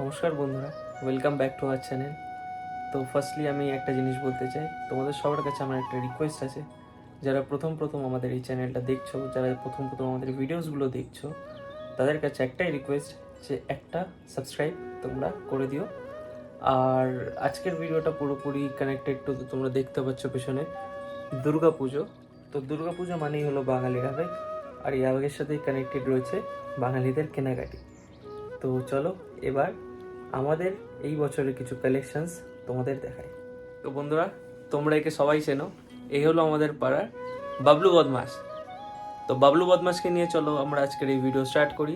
নমস্কার বন্ধুরা, welcome back to our channel. তো ফার্স্টলি আমি একটা জিনিস বলতে চাই, তোমাদের সবার কাছে আমার একটা রিকোয়েস্ট আছে। যারা প্রথম আমাদের এই চ্যানেলটা দেখছো, যারা প্রথম আমাদের ভিডিওসগুলো দেখছো, তাদের কাছে একটাই রিকোয়েস্ট যে একটা সাবস্ক্রাইব তোমরা করে দিও। আর আজকের ভিডিওটা পুরোপুরি কানেক্টেড টু, তোমরা দেখতে পাচ্ছ পেছনে দুর্গা পুজো। তো দুর্গা পুজো মানেই হলো বাঙালির আবেগ, আর এই আবেগের সাথেই কানেক্টেড রয়েছে বাঙালিদের কেনাকাটি। তো চলো এবার আমাদের এই বছরের কিছু কালেকশনস তোমাদের দেখাই। তো বন্ধুরা, তোমরা একে সবাই চেনো, এই হলো আমাদের পাড়ার বাবলু বদমাস। তো বাবলু বদমাসকে নিয়ে চলো আমরা আজকের এই ভিডিও স্টার্ট করি।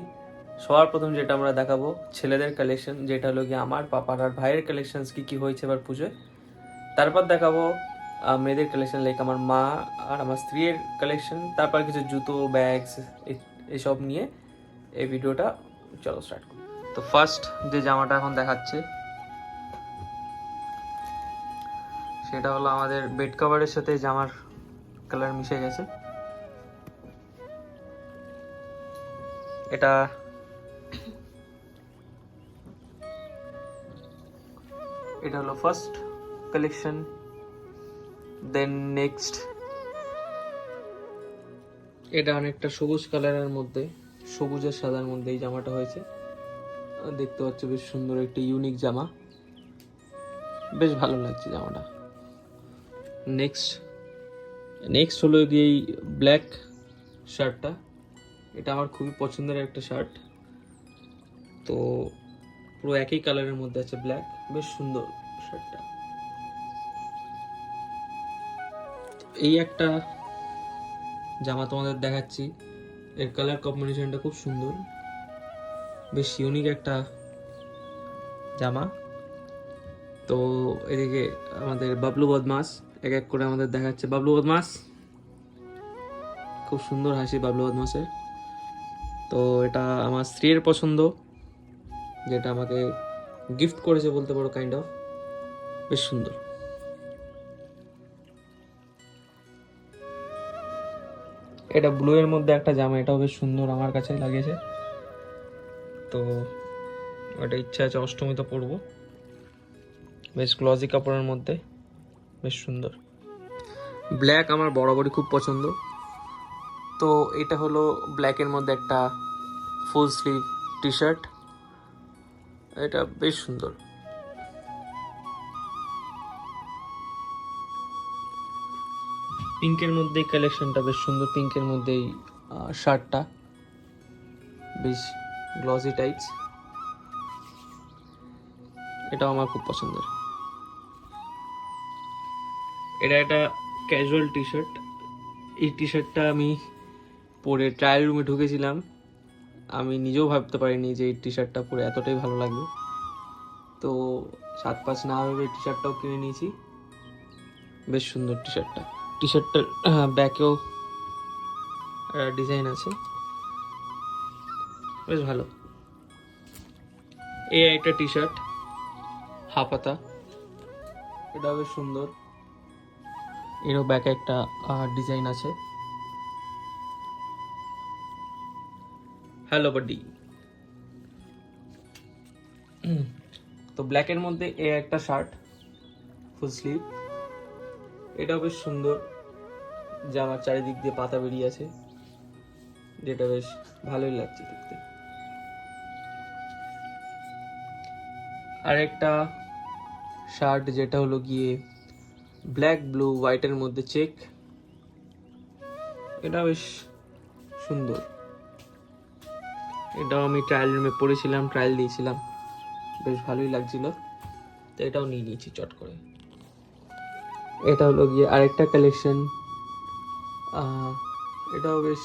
সবার প্রথম যেটা আমরা দেখাবো ছেলেদের কালেকশন, যেটা হলো গিয়ে আমার পাপার আর ভাইয়ের কালেকশনস কি হয়েছে এবার পুজোয়। তারপর দেখাবো মেয়েদের কালেকশন, লাইক আমার মা আর আমার স্ত্রীর কালেকশন। তারপর কিছু জুতো, ব্যাগস, এসব নিয়ে এই ভিডিওটা চলো স্টার্ট করি। তো ফার্স্ট যে জামাটা এখন দেখাচ্ছে সেটা হলো আমাদের বেড কভারের সাথে জামার কালার মিশে গেছে। এটা এটা হলো ফার্স্ট কালেকশন। দেন নেক্সট, এটা অনেকটা সবুজ কালারের মধ্যে, সবুজ আর সাদার মধ্যে এই জামাটা হয়েছে। দেখতে পাচ্ছ বেশ সুন্দর একটি ইউনিক জামা, বেশ ভালো লাগছে জামাটা। নেক্সট নেক্সট হলো গিয়ে এই ব্ল্যাক শার্টটা। এটা আমার খুবই পছন্দের একটা শার্ট। তো পুরো একই কালারের মধ্যে আছে, ব্ল্যাক, বেশ সুন্দর শার্টটা। এই একটা জামা তোমাদের দেখাচ্ছি, এর কালার কম্বিনেশনটা খুব সুন্দর, বেশ ইউনিক একটা জামা। তো এদিকে আমাদের বাবলু বদমাস এক এক করে আমাদের দেখাচ্ছে। বাবলু বদমাস, খুব সুন্দর হাসি বাবলু বদমাসের। তো এটা আমার স্ত্রীর পছন্দ, যেটা আমাকে গিফট করেছে বলতে পারো, কাইন্ড অফ, বেশ সুন্দর। এটা ব্লু এর মধ্যে একটা জামা, এটাও বেশ সুন্দর, আমার কাছে লাগিয়েছে। তো ওটা ইচ্ছা আছে অষ্টমীতে পরবো, বেশ গ্লজি কাপড়ের মধ্যে, বেশ সুন্দর। ব্ল্যাক আমার বরাবরই খুব পছন্দ। তো এটা হলো ব্ল্যাকের মধ্যে একটা ফুল স্লিভ টি শার্ট, এটা বেশ সুন্দর। পিঙ্কের মধ্যে কালেকশনটা বেশ সুন্দর, পিঙ্কের মধ্যেই শার্টটা বেশ গ্লসি টাইপস, এটাও আমার খুব পছন্দের। এটা একটা ক্যাজুয়াল টি শার্ট। এই টি শার্টটা আমি পরে ট্রায়াল রুমে ঢুকেছিলাম, আমি নিজেও ভাবতে পারিনি যে এই টি শার্টটা পরে এতটাই ভালো লাগবে। তো 7-5 না ভেবে টি শার্টটাও কিনে নিয়েছি, বেশ সুন্দর টি শার্টটা। টি শার্টটার ব্যাকেও ডিজাইন আছে, বেশ ভালো। এই একটা টি শার্ট হাফাতা, এটা বেশ সুন্দর, এরও ব্যাকে একটা ডিজাইন আছে। হ্যালো বাডি। তো ব্ল্যাকের মধ্যে এ একটা শার্ট ফুল স্লিভ, এটাও বেশ সুন্দর, জামার চারিদিক দিয়ে পাতা বেরিয়ে আছে, যেটা বেশ ভালোই লাগছে দেখতে। আর একটা শার্ট যেটা হলো গিয়ে ব্ল্যাক ব্লু হোয়াইটের মধ্যে চেক, এটা বেশ সুন্দর, এটাও আমি ট্রায়াল রুমে পরেছিলাম, ট্রায়াল দিয়েছিলাম, বেশ ভালোই লাগছিল, তো এটাও নিয়ে নিয়েছি চট করে। এটা হলো গিয়ে আরেকটা কালেকশন, এটাও বেশ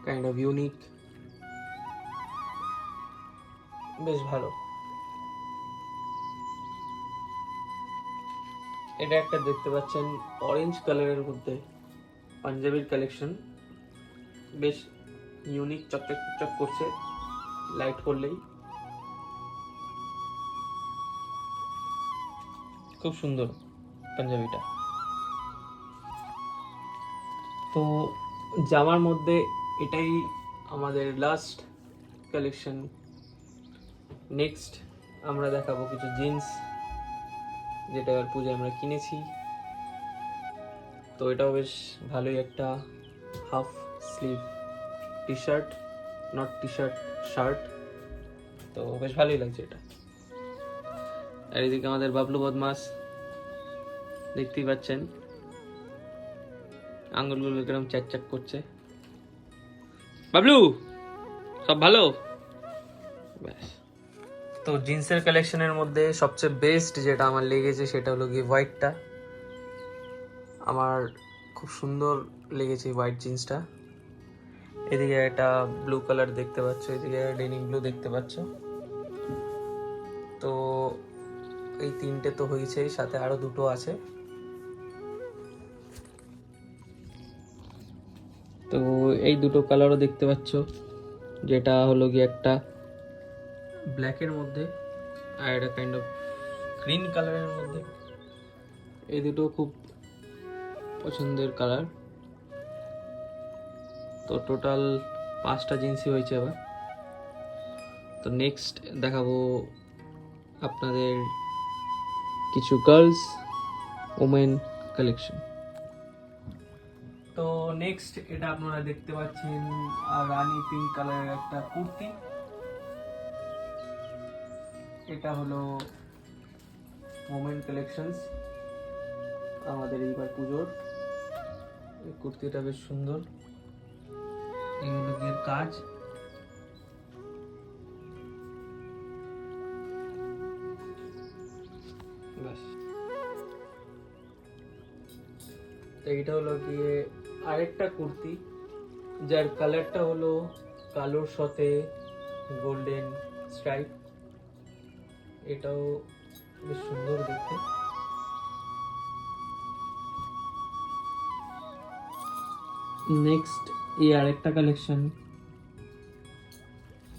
কাইন্ড অফ ইউনিক, বেশ ভালো। এটা একটা দেখতে পাচ্ছেন অরেঞ্জ কালারের মধ্যে পাঞ্জাবির কালেকশন, বেশ ইউনিক, চকচক চকচক করছে লাইট করলেই, খুব সুন্দর পাঞ্জাবিটা। তো জামার মধ্যে এটাই আমাদের লাস্ট কালেকশন। নেক্সট আমরা দেখাবো কিছু জিন্স, যেটা এবার পুজোয় আমরা কিনেছি। তো এটাও বেশ ভালোই একটা half sleeve T shirt, not T shirt, shirt. তো বেশ ভালোই লাগছে এটা। আর এদিকে আমাদের বাবলু বদমাস, দেখতেই পাচ্ছেন আঙুলগুলো কিরকম চ্যাক করছে। বাবলু, সব ভালো? ব্যাস। তো জিন্সের কালেকশনের মধ্যে সবচেয়ে বেস্ট যেটা আমার লেগেছে সেটা হলো গিয়ে হোয়াইটটা। আমার খুব সুন্দর লেগেছে হোয়াইট জিন্সটা। এদিকে একটা ব্লু কালার দেখতে পাচ্ছ, এদিকে ডেনিম ব্লু দেখতে পাচ্ছ। তো এই তিনটে তো হয়েছেই, সাথে আরো দুটো আছে। তো এই দুটো কালারও দেখতে পাচ্ছ, যেটা হলো গিয়ে একটা ব্ল্যাকের মধ্যে আর একটা কাইন্ড অফ গ্রিন কালারের মধ্যে। এই দুটো খুব পছন্দের কালার। তো টোটাল 5টা জিন্সই হয়েছে এবার। তো নেক্সট দেখাবো আপনাদের কিছু গার্লস ওমেন কালেকশন। তো নেক্সট এটা আপনারা দেখতে পাচ্ছেন রানী পিঙ্ক কালারের একটা কুর্তি। এটা হলো ওমেন কালেকশনস আমাদের এইবার পুজোর। এই কুর্তিটা বেশ সুন্দর, এইগুলো গিয়ে কাজ। এইটা হলো গিয়ে আরেকটা কুর্তি, যার কালারটা হলো কালোর সাথে গোল্ডেন স্ট্রাইপ। এটাও বেশ সুন্দর দেখতে। নেক্সট এই আরেকটা কালেকশন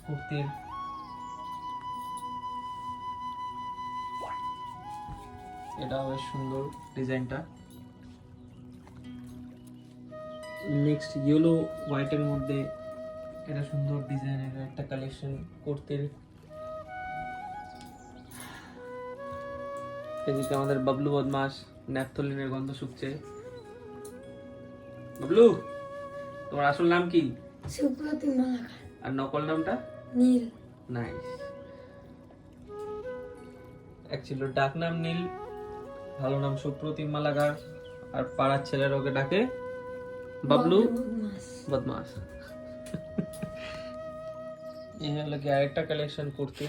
কুর্তির। এটাও বেশ সুন্দর ডিজাইনটা। নেক্সট ইয়েলো হোয়াইটের মধ্যে এটা সুন্দর ডিজাইনের একটা কালেকশন কুর্তির। এদিকে আমাদের বাবলু বদমাস ন্যাপথলিনের গন্ধ শুকছে। বাবলু, তোমার আসল নাম কি? সুপ্রতিম মালাকার। আর নকল নামটা? নীল। নাইস। অ্যাকচুয়ালি ডাক নাম নীল, ভালো নাম সুপ্রতিম মালাকার, আর পাড়ার ছেলেরা ওকে ডাকে বাবলু বদমাস। এই হলো কি আরেকটা কালেকশন কুর্তি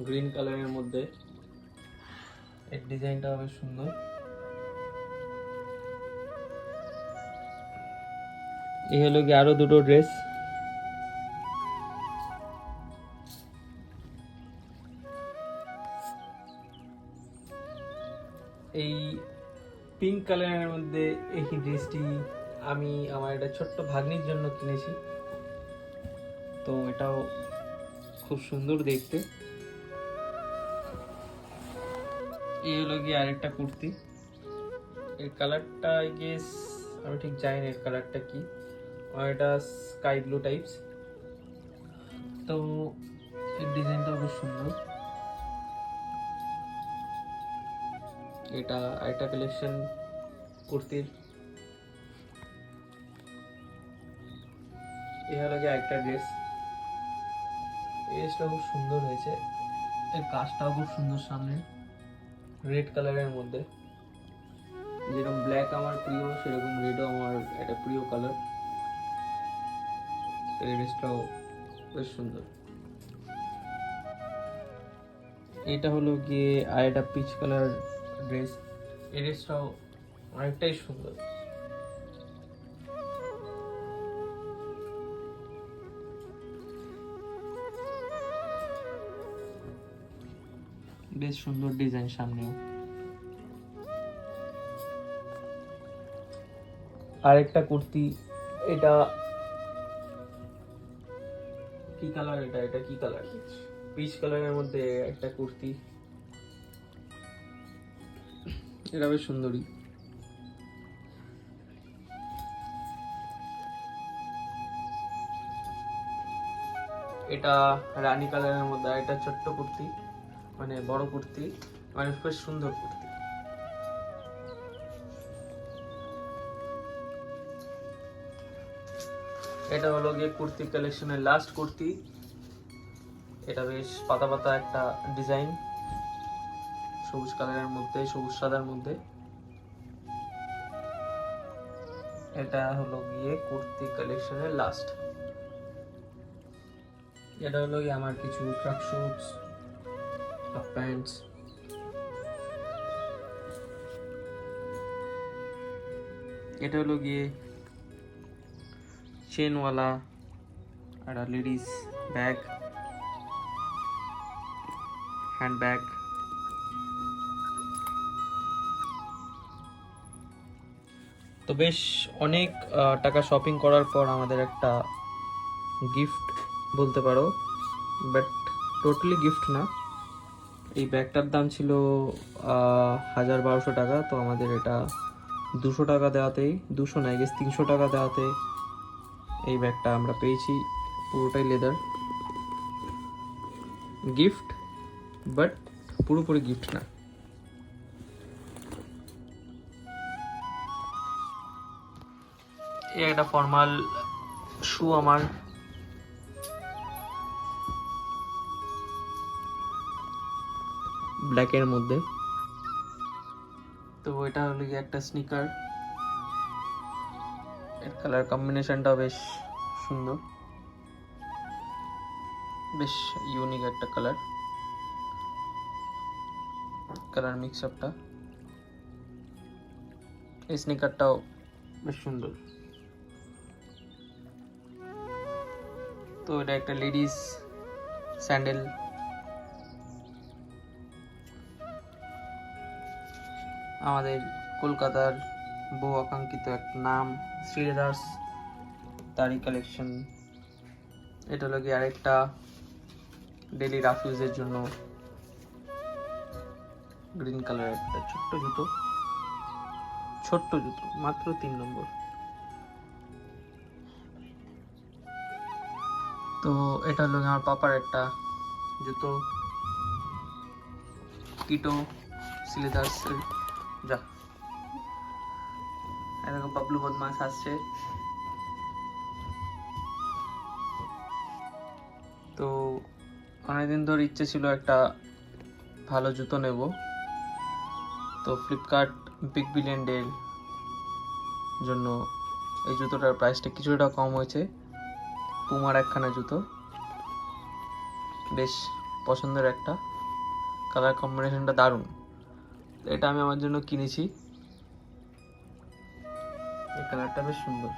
গ্রিন কালারের মধ্যে। এর ডিজাইনটা বেশ সুন্দর। এই হলো কি আরো দুটো ড্রেস। এই পিঙ্ক কালারের মধ্যে এই ড্রেসটি আমি আমার একটা ছোট্ট ভাগ্নির জন্য কিনেছি। তো এটাও খুব সুন্দর দেখতে। এই হলো গিয়ে আরেকটা কুর্তি। এর কালারটা আই গেস আমি ঠিক জানি না এর কালারটা কি, আর এটা স্কাই ব্লু টাইপস। তো এর ডিজাইনটাও খুব সুন্দর। এটা আরেকটা কালেকশন কুর্তির। এই হলো গিয়ে আরেকটা ড্রেস। এই ড্রেসটা খুব সুন্দর হয়েছে, এর কাজটাও খুব সুন্দর সামনে, রেড কালারের মধ্যে। যেরকম ব্ল্যাক আমার প্রিয় সেরকম রেডও আমার একটা প্রিয় কালার। তো এই ড্রেসটাও বেশ সুন্দর। এটা হলো গিয়ে আর একটা পিচ কালার ড্রেস। এই ড্রেসটাও অনেকটাই সুন্দর। বেশ সুন্দর ডিজাইন সামনেও। আরেকটা কুর্তি, এটা কি কালার? এটা কি কালার? পিচ কালারের মধ্যে একটা কুর্তি। এটা বেশ সুন্দরী। এটা রানী কালারের মধ্যে একটা ছোট্ট কুর্তি। মানে বড় কুর্তি, মানে বেশ সুন্দর কুর্তি। এটা হলো গিয়ে কুর্তি কালেকশনের লাস্ট কুর্তি। এটা বেশ পাতা পাতা একটা ডিজাইন, সবুজ কালারের মধ্যে, সবুজ সাদার মধ্যে। এটা হলো গিয়ে কুর্তি কালেকশনের লাস্ট। এটা হলো গিয়ে আমার কিছু ট্রাক শুটস, হাফ প্যান্টস। এটা হলো গিয়ে চেনওয়ালা একটা লেডিস ব্যাগ, হ্যান্ড ব্যাগ। তো বেশ অনেক টাকা শপিং করার পর আমাদের একটা গিফট বলতে পারো, বাট টোটালি গিফট না। এই ব্যাগটার দাম ছিল 1200 টাকা। তো আমাদের এটা 200 টাকা দেওয়াতেই, 200 না, 300 টাকা দেওয়াতে এই ব্যাগটা আমরা পেয়েছি। পুরোটাই লেদার গিফট, বাট পুরোপুরি গিফট না। এই একটা ফর্মাল শু আমার, ব্ল্যাকের মধ্যে। তো এটা হলো গিয়ে একটা স্নিকার, এর কালার কম্বিনেশনটা বেশ সুন্দর, বেশ ইউনিক একটা কালার মিক্স আপটা। এই স্নিকারটাও বেশ সুন্দর। তো এটা একটা লেডিস স্যান্ডেল, আমাদের কলকাতার বহু আকাঙ্ক্ষিত একটা নাম শ্রীলেদার্স, তারই কালেকশন। এটা হলো গিয়ে আরেকটা ডেলি রাফ ইউজের জন্য গ্রিন কালার একটা ছোট্ট জুতো, মাত্র 3 নম্বর। তো এটা হলো আমার পাপার একটা জুতো, কিটো শ্রীলেদার্স। যা এরকম বাবলু বদমাস আসছে। তো অনেকদিন ধরে ইচ্ছে ছিল একটা ভালো জুতো নেব। তো ফ্লিপকার্ট বিগ বিলিয়ন ডের জন্য এই জুতোটার প্রাইসটা কিছুটা কম হয়েছে। পুমার একখানা জুতো, বেশ পছন্দের একটা, কালার কম্বিনেশনটা দারুণ। এটা আমি আমার জন্য কিনেছি, এই কালারটা বেশ সুন্দর।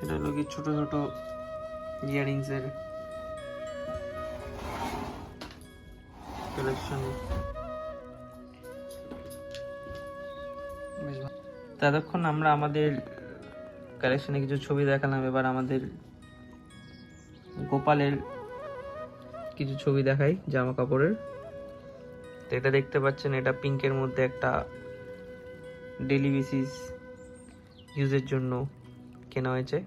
এটা হলো কি ছোট ছোট ইয়ারিংস এর কালেকশন। ততক্ষণ আমরা আমাদের কালেকশনে কিছু ছবি দেখালাম, এবার আমাদের গোপালের কিছু ছবি দেখাই জামা কাপড়ের। তো এটা দেখতে পাচ্ছেন, এটা পিঙ্কের মধ্যে একটা ডেলি বেসিস ইউজের জন্য কেনা হয়েছে।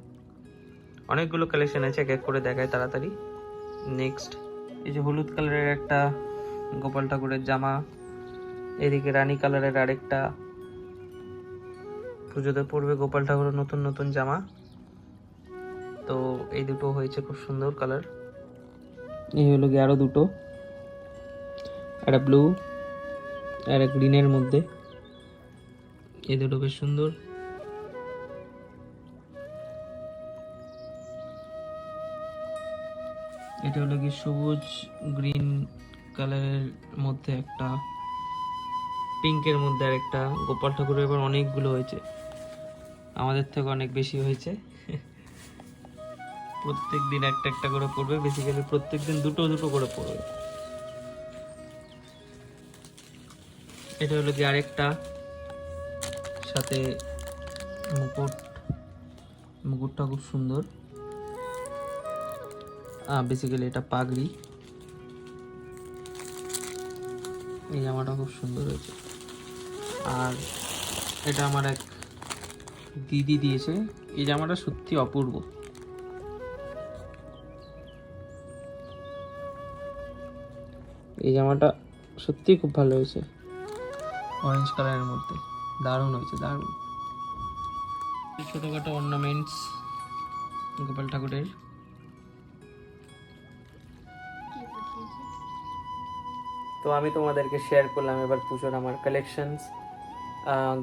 অনেকগুলো কালেকশন আছে, এক এক করে দেখায় তাড়াতাড়ি। নেক্সট এই যে হলুদ কালারের একটা গোপাল ঠাকুরের জামা, এদিকে রানী কালারের আরেকটা, পুজোতে পড়বে গোপাল ঠাকুরের নতুন নতুন জামা। তো এই দুটো হয়েছে খুব সুন্দর কালার। এই হলো গিয়ে আরো দুটো, একটা ব্লু আর এক গ্রিনের মধ্যে। এই দুটো বেশ সুন্দর। এটা হলো কি সবুজ গ্রিন কালারের মধ্যে একটা, পিঙ্কের মধ্যে আর একটা। গোপাল ঠাকুরের এবার অনেকগুলো হয়েছে, আমাদের থেকে অনেক বেশি হয়েছে। প্রত্যেক দিন একটা একটা করে পড়বে, বেসিক্যালি প্রত্যেক দিন দুটো দুটো করে পড়বে। এটা হলো কি আরেকটা, সাথে মুকুট, মুকুটটা খুব সুন্দর। বেসিক্যালি এটা পাগড়ি। এই জামাটা খুব সুন্দর হয়েছে। আর এটা আমার এক দিদি দিয়েছে, এই জামাটা সত্যি অপূর্ব। এই জামাটা সত্যিই খুব ভালো হয়েছে, অরেঞ্জ কালারের মধ্যে দারুণ হয়েছে, দারুণ। ছোটোখাটো অর্নামেন্টস গোপাল ঠাকুরের। তো আমি তোমাদেরকে শেয়ার করলাম এবার পুজোর আমার কালেকশনস,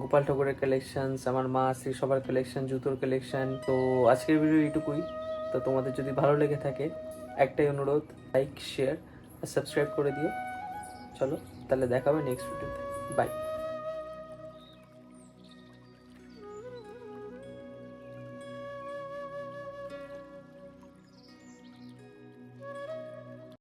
গোপাল ঠাকুরের কালেকশনস, আমার মা শ্রী সবার কালেকশন, জুতোর কালেকশন। তো আজকের ভিডিও এইটুকুই। তো তোমাদের যদি ভালো লেগে থাকে একটাই অনুরোধ, লাইক শেয়ার আর সাবস্ক্রাইব করে দিও। চলো তাহলে দেখা হবে নেক্সট ভিডিওতে, বাই।